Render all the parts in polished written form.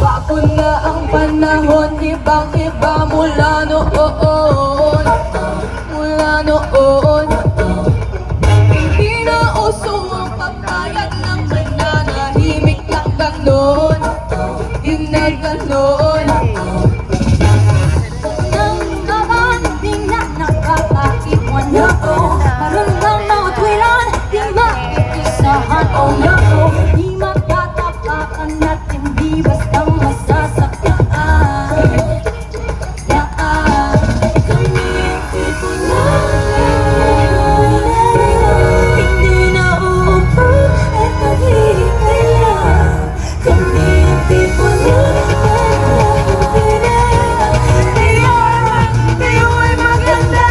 Bago na ang panahon, ibang-iba mula noon. Mula noon. Hindi na uso ang pagbayad ng mananahimik lang ganon. Yun na ganon. Nang naman, di na nakakaiwan ako. Marunong mautwiran, di maiisahan. Oh no, di magtatapakan at hindi basta masasaktan. Hindi na uupo at maghihintay lang. Kami ang tipo na tayo ay maganda.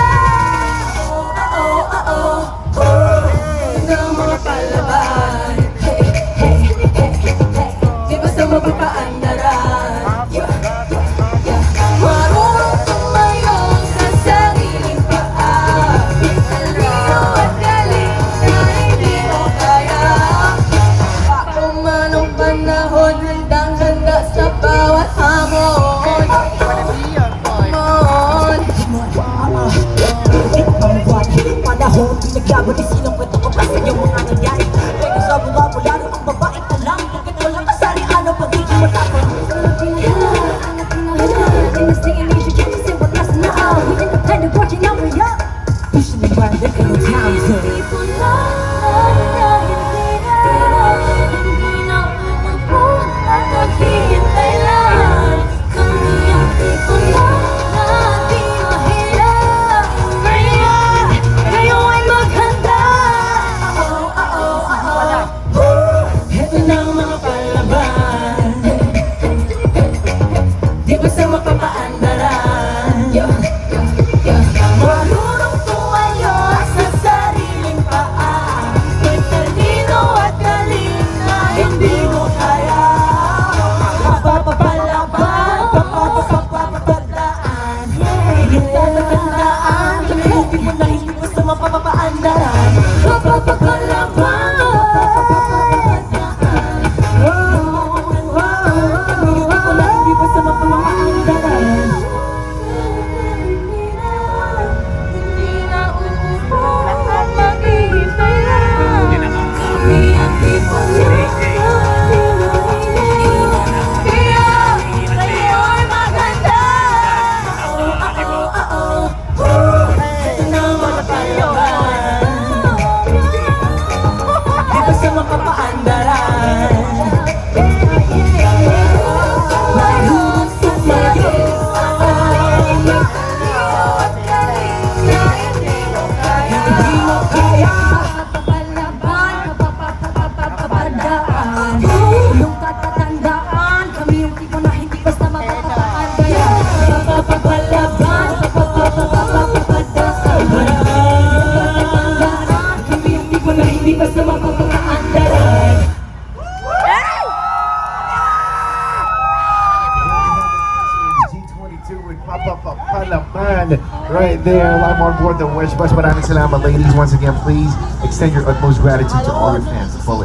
Ng mga palaban, di basta mapapaandaran. Marunong tumayo sa sariling paa. Talino at galing na hindi mo kaya. Ako man ang panahon, handang-handa sa bawat hamon. Panahon, pinaglaban ni sinong kwento ko pa sa iyong mga nangyari. Pero sa mga bularo, ang babae ka lang. Bakit walang kasari, ano pagiging matapang? Pushing and grind, there ain't no time to Heto na ang mga palaban. Di ba sa mapapaandaran? Marunong tumayo sa sariling paa. May talino at galing na hindi mo kaya. Papapalaban, papapapadaan. Hindi tatandaan, hindi mo na hindi basta mapapaandaran. Papapalaban. Hindi basta mapapaandaran. Hindi na uupo at maghihintay lang. Kami ang tipo na kaya tayo ay maganda. Ito na ang mga palaban. Di ba sa mapapaandaran? Marunong tumayo. Hindi mo kaya. Yung tatatandaan, kami yung tipo na hindi basta mapapapaan. Kaya Papapalaban, tatatandaan, kami yung tipo na hindi basta mapapapaan. G22 with Papa Palaban right there. I'm on board the Wish Bus. Maraming salamat, ladies. Once again, please extend your utmost gratitude to all your fans. Full